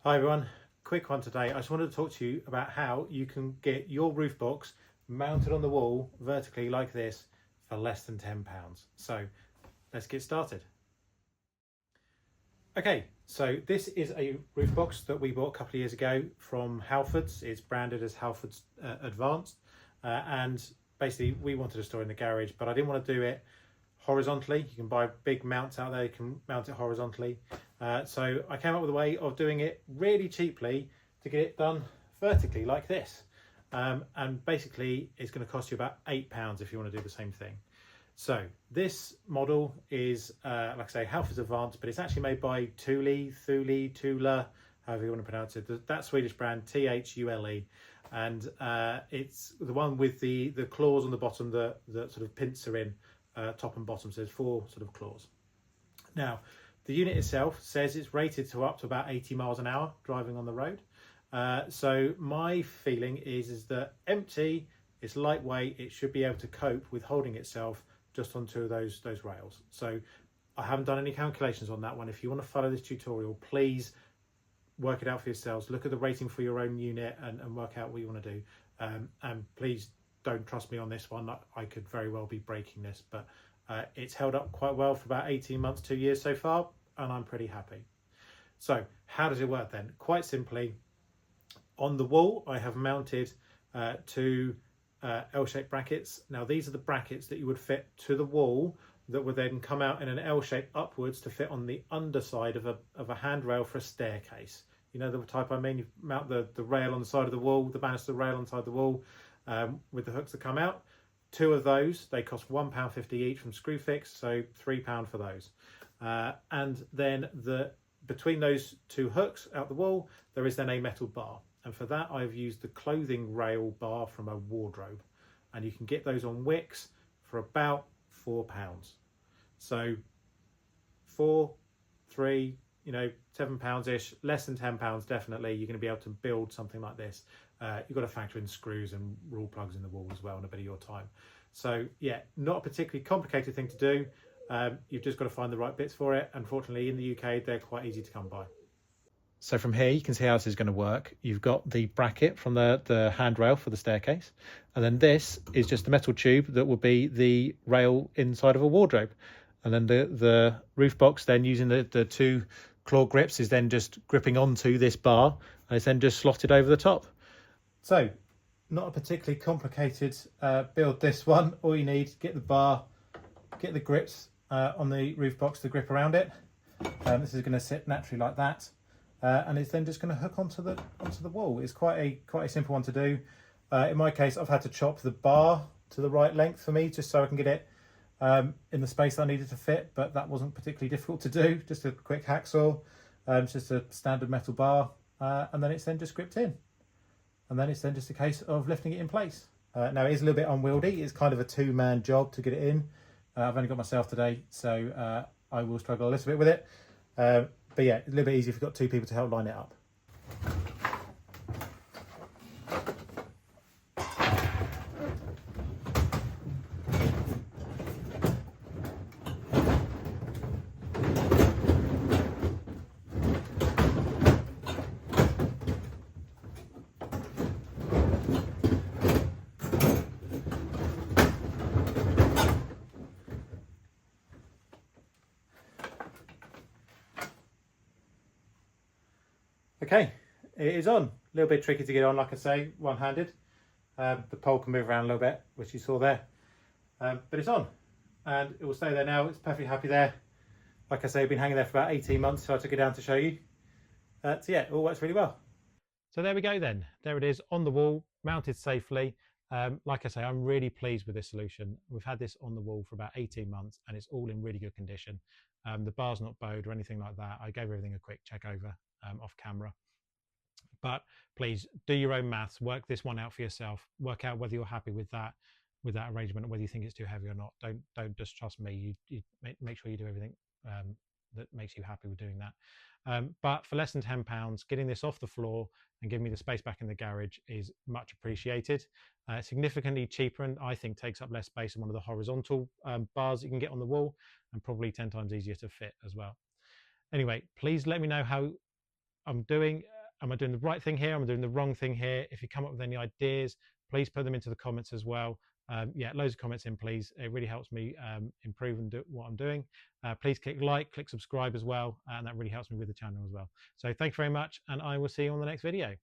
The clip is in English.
Hi everyone, quick one today. I just wanted to talk to you about how you can get your roof box mounted on the wall vertically like this for less than £10. So let's get started. Okay, so this is a roof box that we bought a couple of years ago from Halfords. It's branded as Halfords Advanced, and basically we wanted to store in the garage, but I didn't want to do it horizontally. You can buy big mounts out there, you can mount it horizontally. So I came up with a way of doing it really cheaply to get it done vertically like this. And basically it's going to cost you about £8 if you want to do the same thing. So this model is, like I say, Halfords Advanced, but it's actually made by Thule, however you want to pronounce it. That Swedish brand, Thule. And it's the one with the claws on the bottom that sort of pincer in top and bottom. So there's four sort of claws. Now, the unit itself says it's rated to up to about 80 miles an hour driving on the road. So my feeling is that empty, it's lightweight, it should be able to cope with holding itself just on two of those rails. So I haven't done any calculations on that one. If you want to follow this tutorial, please work it out for yourselves. Look at the rating for your own unit and work out what you want to do. And please don't trust me on this one. I could very well be breaking this, but it's held up quite well for about 18 months, 2 years so far, and I'm pretty happy. So how does it work then? Quite simply, on the wall, I have mounted two L-shaped brackets. Now these are the brackets that you would fit to the wall that would then come out in an L shape upwards to fit on the underside of a handrail for a staircase. You know the type I mean? You mount the rail on the side of the wall, the banister rail on the side of the wall with the hooks that come out. Two of those, they cost £1.50 each from Screwfix, so £3 for those. And then between those two hooks out the wall, there is then a metal bar. And for that, I've used the clothing rail bar from a wardrobe. And you can get those on Wix for about £4. So 4, 3, £7-ish, less than £10 definitely. You're going to be able to build something like this. You've got to factor in screws and rule plugs in the wall as well and a bit of your time. So yeah, not a particularly complicated thing to do. You've just got to find the right bits for it. Unfortunately, in the UK, they're quite easy to come by. So from here, you can see how this is going to work. You've got the bracket from the handrail for the staircase. And then this is just the metal tube that will be the rail inside of a wardrobe. And then the roof box then using the two claw grips is then just gripping onto this bar. And it's then just slotted over the top. So not a particularly complicated build this one. All you need, get the bar, get the grips on the roof box to grip around it. This is going to sit naturally like that. And it's then just going to hook onto the wall. It's quite a simple one to do. In my case, I've had to chop the bar to the right length for me, just so I can get it in the space that I needed to fit. But that wasn't particularly difficult to do. Just a quick hacksaw. It's just a standard metal bar, and then it's then just gripped in. And then it's then just a case of lifting it in place. Now it is a little bit unwieldy. It's kind of a two-man job to get it in. I've only got myself today, so I will struggle a little bit with it. But yeah, a little bit easier if you've got two people to help line it up. Okay, it is on. A little bit tricky to get on, like I say, one-handed. The pole can move around a little bit, which you saw there. But it's on, and it will stay there now. It's perfectly happy there. Like I say, I've been hanging there for about 18 months, so I took it down to show you. So yeah, it all works really well. So there we go then. There it is on the wall, mounted safely. Like I say, I'm really pleased with this solution. We've had this on the wall for about 18 months and it's all in really good condition. The bar's not bowed or anything like that. I gave everything a quick check over off camera. But please do your own maths, work this one out for yourself, work out whether you're happy with that arrangement, or whether you think it's too heavy or not. Don't just trust me. You make sure you do everything that makes you happy with doing that. But for less than £10, getting this off the floor and giving me the space back in the garage is much appreciated. Significantly cheaper, and I think takes up less space than one of the horizontal bars you can get on the wall, and probably 10 times easier to fit as well. Anyway, please let me know how I'm doing. Am I doing the right thing here? Am I doing the wrong thing here? If you come up with any ideas, please put them into the comments as well. Yeah, loads of comments in, please. It really helps me improve and do what I'm doing. Please click like, click subscribe as well, and that really helps me with the channel as well. So thank you very much, and I will see you on the next video.